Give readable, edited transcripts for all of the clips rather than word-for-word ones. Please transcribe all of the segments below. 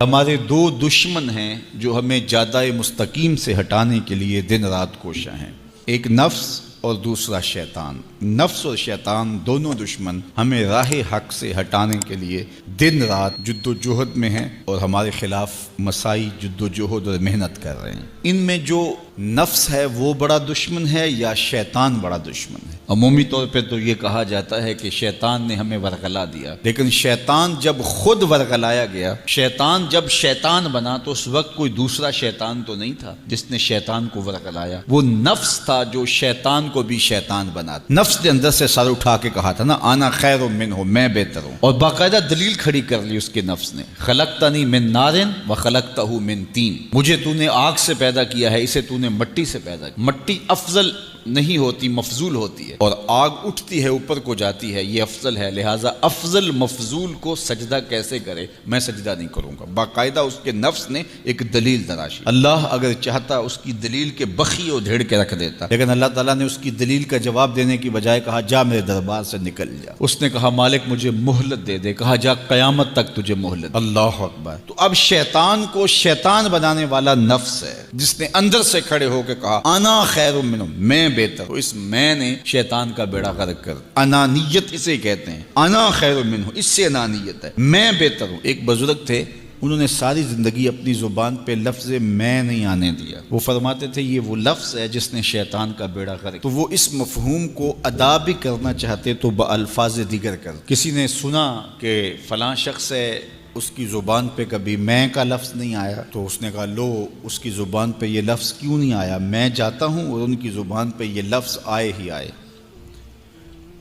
ہمارے دو دشمن ہیں جو ہمیں جادہ مستقیم سے ہٹانے کے لیے دن رات کوشاں ہیں، ایک نفس اور دوسرا شیطان۔ نفس اور شیطان دونوں دشمن ہمیں راہ حق سے ہٹانے کے لیے دن رات جد و جہد میں ہیں اور ہمارے خلاف مساعی جد و جہد اور محنت کر رہے ہیں۔ ان میں جو نفس ہے وہ بڑا دشمن ہے یا شیطان بڑا دشمن ہے؟ عمومی طور پہ تو یہ کہا جاتا ہے کہ شیطان نے ہمیں ورغلا دیا، لیکن شیطان جب خود ورغلایا گیا، شیطان جب شیطان بنا تو اس وقت کوئی دوسرا شیطان تو نہیں تھا جس نے شیطان کو ورغلایا، وہ نفس تھا جو شیطان کو بھی شیطان بنا۔ نفس نے اندر سے سر اٹھا کے کہا تھا نا، انا خیر منہ، میں بہتر ہوں، اور باقاعدہ دلیل کھڑی کر لی اس کے نفس نے، خلقتنی من نار وخلقتہ من طین، مجھے تو نے آگ سے پیدا کیا ہے، اسے تو نے مٹی سے پیدا کیا۔ مٹی افضل نہیں ہوتی، مفضول ہوتی ہے، اور آگ اٹھتی ہے اوپر کو جاتی ہے، یہ افضل ہے، لہٰذا افضل مفضول کو سجدہ کیسے کرے؟ میں سجدہ نہیں کروں گا۔ باقاعدہ اس کے نفس نے ایک دلیل تراشی۔ اللہ اگر چاہتا اس کی دلیل کے بخی اور دھیڑ کے رکھ دیتا، لیکن اللہ تعالیٰ نے اس کی دلیل کا جواب دینے کی بجائے کہا جا میرے دربار سے نکل جا۔ اس نے کہا مالک مجھے مہلت دے دے، کہا جا قیامت تک تجھے مہلت۔ اللہ اکبر۔ تو اب شیطان کو شیطان بنانے والا نفس ہے جس نے اندر سے کھڑے ہو کے کہا انا خیر منہ، میں بہتر ہوں۔ اس میں نے شیطان کا بیڑا غرق کر، انانیت اسے کہتے ہیں، انا خیر منہ، اس سے انانیت ہے، میں بہتر ہوں۔ ایک بزرگ تھے، انہوں نے ساری زندگی اپنی زبان پہ لفظ میں نہیں آنے دیا۔ وہ فرماتے تھے یہ وہ لفظ ہے جس نے شیطان کا بیڑا غرق۔ تو وہ اس مفہوم کو ادا بھی کرنا چاہتے تو بالفاظ دیگر کر۔ کسی نے سنا کہ فلاں شخص ہے، اس کی زبان پہ کبھی میں کا لفظ نہیں آیا، تو اس نے کہا لو اس کی زبان پہ یہ لفظ کیوں نہیں آیا؟ میں جاتا ہوں اور ان کی زبان پہ یہ لفظ آئے ہی آئے۔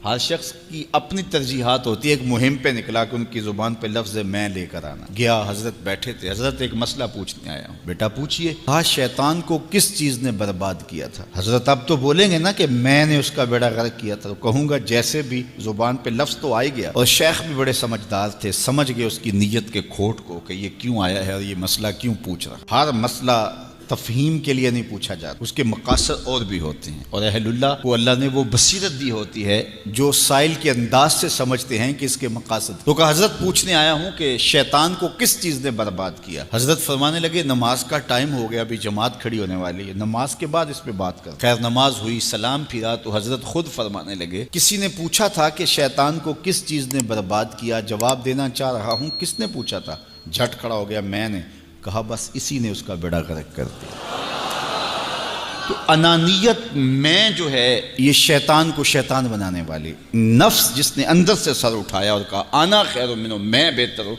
ہر شخص کی اپنی ترجیحات ہوتی ہے۔ ایک مہم پہ نکلا کہ ان کی زبان پہ لفظ میں لے کر آنا گیا۔ حضرت بیٹھے تھے، حضرت ایک مسئلہ پوچھنے آیا ہوں۔ بیٹا پوچھئے۔ کہا شیطان کو کس چیز نے برباد کیا تھا؟ حضرت اب تو بولیں گے نا کہ میں نے اس کا بیڑا غرق کیا تھا، تو کہوں گا جیسے بھی زبان پہ لفظ تو آ گیا، اور شیخ بھی بڑے سمجھدار تھے، سمجھ گئے اس کی نیت کے کھوٹ کو کہ یہ کیوں آیا ہے اور یہ مسئلہ کیوں پوچھ رہا۔ ہر مسئلہ تفہیم کے لیے نہیں پوچھا جاتا، اس کے مقاصد اور بھی ہوتے ہیں، اور اہل اللہ کو اللہ نے وہ بصیرت دی ہوتی ہے جو سائل کے انداز سے سمجھتے ہیں کہ اس کے مقاصد۔ تو کہا حضرت پوچھنے آیا ہوں کہ شیطان کو کس چیز نے برباد کیا؟ حضرت فرمانے لگے نماز کا ٹائم ہو گیا، ابھی جماعت کھڑی ہونے والی ہے، نماز کے بعد اس پہ بات کر۔ خیر نماز ہوئی، سلام پھرا تو حضرت خود فرمانے لگے کسی نے پوچھا تھا کہ شیطان کو کس چیز نے برباد کیا؟ جواب دینا چاہ رہا ہوں، کس نے پوچھا تھا؟ جھٹ کھڑا ہو گیا میں نے۔ کہا بس اسی نے اس کا بیڑا غرق کر دیا۔ تو انانیت میں جو ہے یہ شیطان کو شیطان بنانے والی، نفس جس نے اندر سے سر اٹھایا اور کہا انا خیر منہ، میں بہتر ہوں،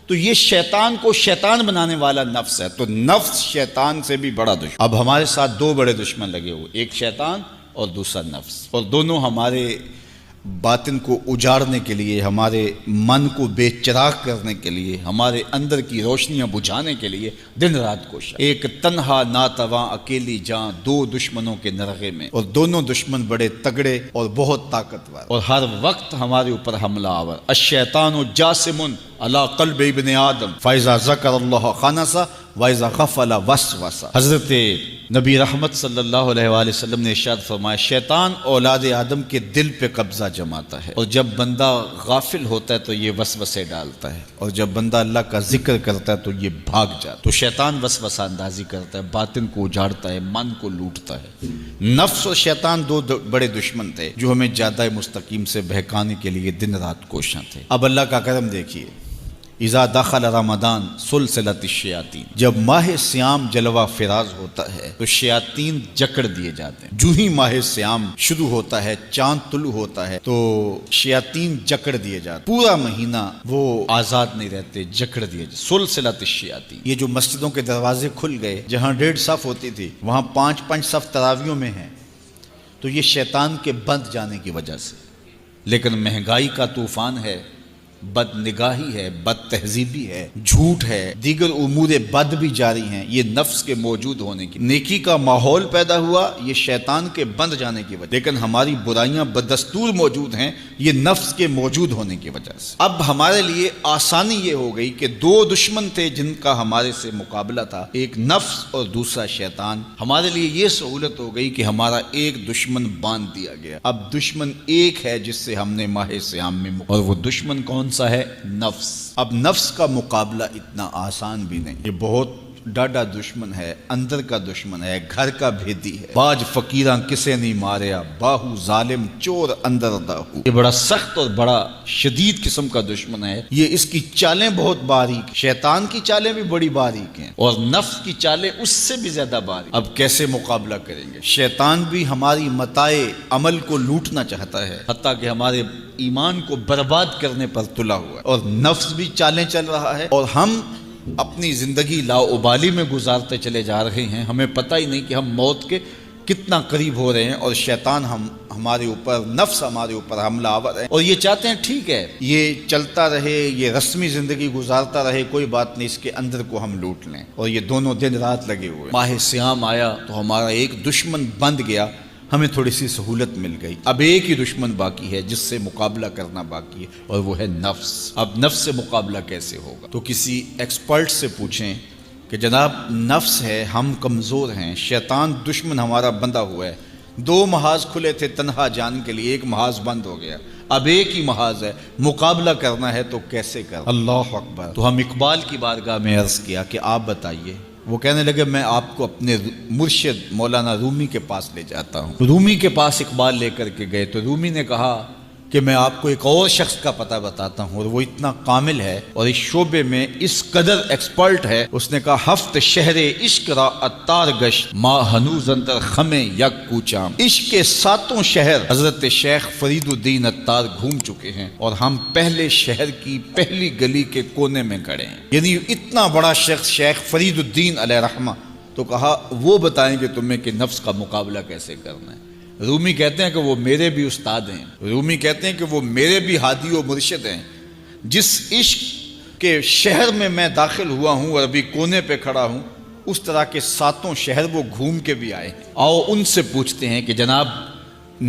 تو یہ شیطان کو شیطان بنانے والا نفس ہے۔ تو نفس شیطان سے بھی بڑا دشمن۔ اب ہمارے ساتھ دو بڑے دشمن لگے ہوئے، ایک شیطان اور دوسرا نفس، اور دونوں ہمارے باطن کو اجاڑنے کے لیے، ہمارے من کو بے چراغ کرنے کے لیے، ہمارے اندر کی روشنیاں بجھانے کے لیے دن رات کوشاں۔ ایک تنہا ناتواں اکیلی جاں، دو دشمنوں کے نرغے میں، اور دونوں دشمن بڑے تگڑے اور بہت طاقتور، اور ہر وقت ہمارے اوپر حملہ آور۔ الشیطان جاسم علی قلب ابن آدم فاذا ذکر اللہ خنس وَإِذَا غَفَلَ وَسْوَسَ۔ حضرت نبی رحمت صلی اللہ علیہ وآلہ وسلم نے ارشاد فرمایا شیطان اولاد آدم کے دل پہ قبضہ جماتا ہے، اور جب بندہ غافل ہوتا ہے تو یہ وسوسے ڈالتا ہے، اور جب بندہ اللہ کا ذکر کرتا ہے تو یہ بھاگ جاتا ہے۔ تو شیطان وسوسہ اندازی کرتا ہے، باطن کو اجاڑتا ہے، من کو لوٹتا ہے۔ نفس اور شیطان دو بڑے دشمن تھے جو ہمیں جادہ مستقیم سے بہکانے کے لیے دن رات کوشاں تھے۔ اب اللہ کا کرم دیکھیے، اذا دخل رمضان سلسلت الشیاطین، جب ماہ سیام جلوہ فراز ہوتا ہے تو شیاطین جکڑ دیے جاتے ہیں۔ جو ہی ماہ سیام شروع ہوتا ہے، چاند طلوع ہوتا ہے تو شیاطین جکڑ دیے جاتے ہیں، پورا مہینہ وہ آزاد نہیں رہتے، جکڑ دیے جاتے۔ سلسلت الشیاطین، یہ جو مسجدوں کے دروازے کھل گئے، جہاں 1.5 صف ہوتی تھی وہاں 5 صف تراویوں میں ہیں، تو یہ شیطان کے بند جانے کی وجہ سے۔ لیکن مہنگائی کا طوفان ہے، بد نگاہی ہے، بد تہذیبی ہے، جھوٹ ہے، دیگر امور بد بھی جاری ہیں، یہ نفس کے موجود ہونے کی۔ نیکی کا ماحول پیدا ہوا یہ شیطان کے بند جانے کی وجہ، لیکن ہماری برائیاں بدستور موجود ہیں یہ نفس کے موجود ہونے کی وجہ سے۔ اب ہمارے لیے آسانی یہ ہو گئی کہ دو دشمن تھے جن کا ہمارے سے مقابلہ تھا، ایک نفس اور دوسرا شیطان۔ ہمارے لیے یہ سہولت ہو گئی کہ ہمارا ایک دشمن باندھ دیا گیا، اب دشمن ایک ہے جس سے ہم نے ماہ سیام میں اور وہ دشمن کون کون سا ہے؟ نفس۔ اب نفس کا مقابلہ اتنا آسان بھی نہیں، یہ بہت ڈاڈا دشمن ہے، اندر کا دشمن ہے، گھر کا بھیدی ہے۔ باج فقیراں کسے نہیں ماریا، باہو ظالم چور اندر داہو۔ یہ بڑا سخت اور بڑا شدید قسم کا دشمن ہے۔ یہ اس کی چالیں بہت باریک، شیطان کی چالیں بھی بڑی باریک ہیں اور نفس کی چالیں اس سے بھی زیادہ باریک۔ اب کیسے مقابلہ کریں گے؟ شیطان بھی ہماری متاع عمل کو لوٹنا چاہتا ہے، حتیٰ کہ ہمارے ایمان کو برباد کرنے پر تلا ہوا ہے، اور نفس بھی چالیں چل رہا ہے، اور ہم اپنی زندگی لاؤبالی میں گزارتے چلے جا رہے ہیں۔ ہمیں پتہ ہی نہیں کہ ہم موت کے کتنا قریب ہو رہے ہیں، اور شیطان ہمارے اوپر، نفس ہمارے اوپر حملہ آور ہے، اور یہ چاہتے ہیں ٹھیک ہے یہ چلتا رہے، یہ رسمی زندگی گزارتا رہے، کوئی بات نہیں، اس کے اندر کو ہم لوٹ لیں، اور یہ دونوں دن رات لگے ہوئے۔ ماہ سیام آیا تو ہمارا ایک دشمن بند گیا، ہمیں تھوڑی سی سہولت مل گئی۔ اب ایک ہی دشمن باقی ہے جس سے مقابلہ کرنا باقی ہے، اور وہ ہے نفس۔ اب نفس سے مقابلہ کیسے ہوگا؟ تو کسی ایکسپرٹ سے پوچھیں کہ جناب نفس ہے، ہم کمزور ہیں، شیطان دشمن ہمارا بندہ ہوا ہے، 2 محاذ کھلے تھے تنہا جان کے لیے، ایک محاذ بند ہو گیا، اب ایک ہی محاذ ہے، مقابلہ کرنا ہے تو کیسے کرنا؟ اللہ اکبر۔ تو ہم اقبال کی بارگاہ میں عرض کیا کہ آپ بتائیے۔ وہ کہنے لگے میں آپ کو اپنے مرشد مولانا رومی کے پاس لے جاتا ہوں۔ رومی کے پاس اقبال لے کر کے گئے تو رومی نے کہا کہ میں آپ کو ایک اور شخص کا پتہ بتاتا ہوں، اور وہ اتنا کامل ہے اور اس شعبے میں اس قدر ایکسپرٹ ہے۔ اس نے کہا ہفت شہر عشق را اتار گشت ما ہنوز اندر خمیں یک کوچام۔ عشق کے 7 شہر حضرت شیخ فرید الدین اتار گھوم چکے ہیں، اور ہم پہلے شہر کی پہلی گلی کے کونے میں کھڑے ہیں۔ یعنی اتنا بڑا شخص شیخ فرید الدین علیہ رحمہ، تو کہا وہ بتائیں گے تمہیں کہ نفس کا مقابلہ کیسے کرنا ہے۔ رومی کہتے ہیں کہ وہ میرے بھی استاد ہیں، رومی کہتے ہیں کہ وہ میرے بھی ہادی و مرشد ہیں۔ جس عشق کے شہر میں میں داخل ہوا ہوں اور ابھی کونے پہ کھڑا ہوں، اس طرح کے 7 شہر وہ گھوم کے بھی آئے ہیں۔ آؤ ان سے پوچھتے ہیں کہ جناب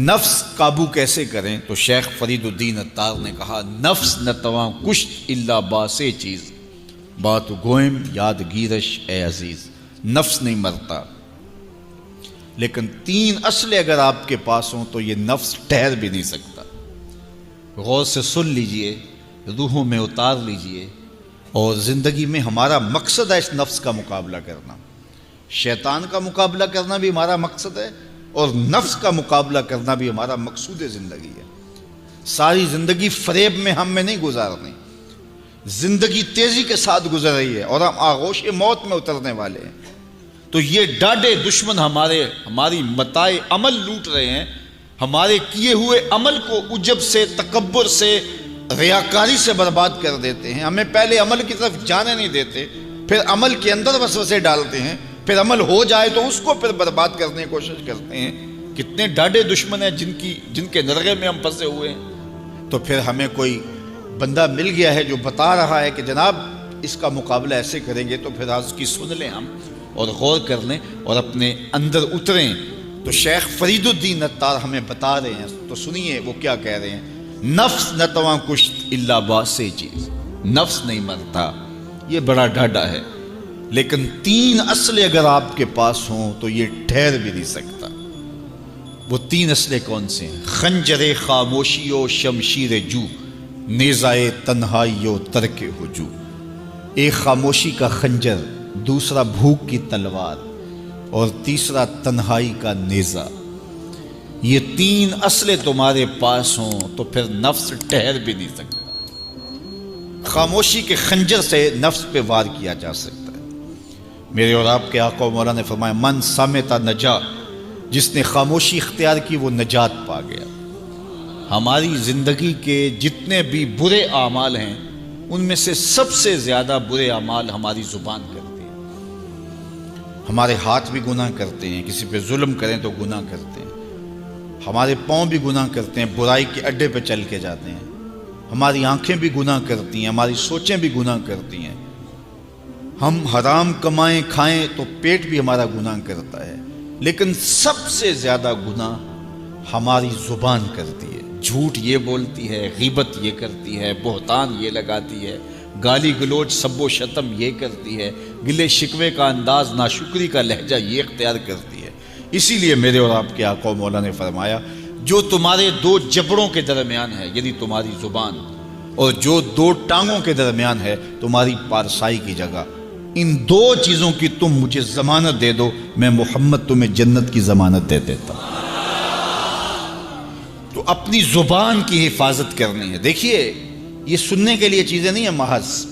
نفس قابو کیسے کریں؟ تو شیخ فرید الدین اتار نے کہا نفس نتواں کشت الا باسے چیز بات گوئم یاد گیرش اے عزیز۔ نفس نہیں مرتا، لیکن 3 اسلحے اگر آپ کے پاس ہوں تو یہ نفس ٹھہر بھی نہیں سکتا۔ غور سے سن لیجئے، روحوں میں اتار لیجئے، اور زندگی میں ہمارا مقصد ہے اس نفس کا مقابلہ کرنا۔ شیطان کا مقابلہ کرنا بھی ہمارا مقصد ہے، اور نفس کا مقابلہ کرنا بھی ہمارا مقصود زندگی ہے۔ ساری زندگی فریب میں ہم میں نہیں گزارنی، زندگی تیزی کے ساتھ گزر رہی ہے اور ہم آغوش موت میں اترنے والے ہیں۔ تو یہ ڈاڈے دشمن ہماری متاع عمل لوٹ رہے ہیں، ہمارے کیے ہوئے عمل کو عجب سے، تکبر سے، ریاکاری سے برباد کر دیتے ہیں۔ ہمیں پہلے عمل کی طرف جانے نہیں دیتے، پھر عمل کے اندر وسوسے ڈالتے ہیں، پھر عمل ہو جائے تو اس کو پھر برباد کرنے کی کوشش کرتے ہیں۔ کتنے ڈاڈے دشمن ہیں جن کے نرغے میں ہم پھنسے ہوئے ہیں۔ تو پھر ہمیں کوئی بندہ مل گیا ہے جو بتا رہا ہے کہ جناب اس کا مقابلہ ایسے کریں گے، تو پھر آج کی سن لیں ہم اور غور کر لیں اور اپنے اندر اتریں۔ تو شیخ فرید الدین اتار ہمیں بتا رہے ہیں، تو سنیے وہ کیا کہہ رہے ہیں۔ نفس نتواں کشت الا باسے چیز، نفس نہیں مرتا، یہ بڑا ڈاڈا ہے، لیکن 3 اسلحے اگر آپ کے پاس ہوں تو یہ ٹھہر بھی نہیں سکتا۔ وہ 3 اسلحے کون سے ہیں؟ خنجر خاموشی و شمشیر جو، نیزائے تنہائی و ترک ہجو۔ ایک خاموشی کا خنجر، دوسرا بھوک کی تلوار، اور تیسرا تنہائی کا نیزہ۔ یہ 3 اسلحے تمہارے پاس ہوں تو پھر نفس ٹھہر بھی نہیں سکتا۔ خاموشی کے خنجر سے نفس پہ وار کیا جا سکتا ہے۔ میرے اور آپ کے آقا و مولا نے فرمایا من صامتا نجا، جس نے خاموشی اختیار کی وہ نجات پا گیا۔ ہماری زندگی کے جتنے بھی برے اعمال ہیں ان میں سے سب سے زیادہ برے اعمال ہماری زبان کرتی ہے۔ ہمارے ہاتھ بھی گناہ کرتے ہیں، کسی پہ ظلم کریں تو گناہ کرتے ہیں، ہمارے پاؤں بھی گناہ کرتے ہیں، برائی کے اڈے پہ چل کے جاتے ہیں، ہماری آنکھیں بھی گناہ کرتی ہیں، ہماری سوچیں بھی گناہ کرتی ہیں، ہم حرام کمائیں کھائیں تو پیٹ بھی ہمارا گناہ کرتا ہے، لیکن سب سے زیادہ گناہ ہماری زبان کرتی ہے۔ جھوٹ یہ بولتی ہے، غیبت یہ کرتی ہے، بہتان یہ لگاتی ہے، گالی گلوچ سب و شتم یہ کرتی ہے، گلے شکوے کا انداز، ناشکری کا لہجہ یہ اختیار کرتی ہے۔ اسی لیے میرے اور آپ کے آقا و مولا نے فرمایا جو تمہارے 2 جبڑوں کے درمیان ہے، یعنی تمہاری زبان، اور جو دو ٹانگوں کے درمیان ہے تمہاری پارسائی کی جگہ، ان دو چیزوں کی تم مجھے ضمانت دے دو، میں محمد تمہیں جنت کی ضمانت دے دیتا ہوں۔ تو اپنی زبان کی حفاظت کرنی ہے۔ دیکھیے یہ سننے کے لیے چیزیں نہیں ہیں محض،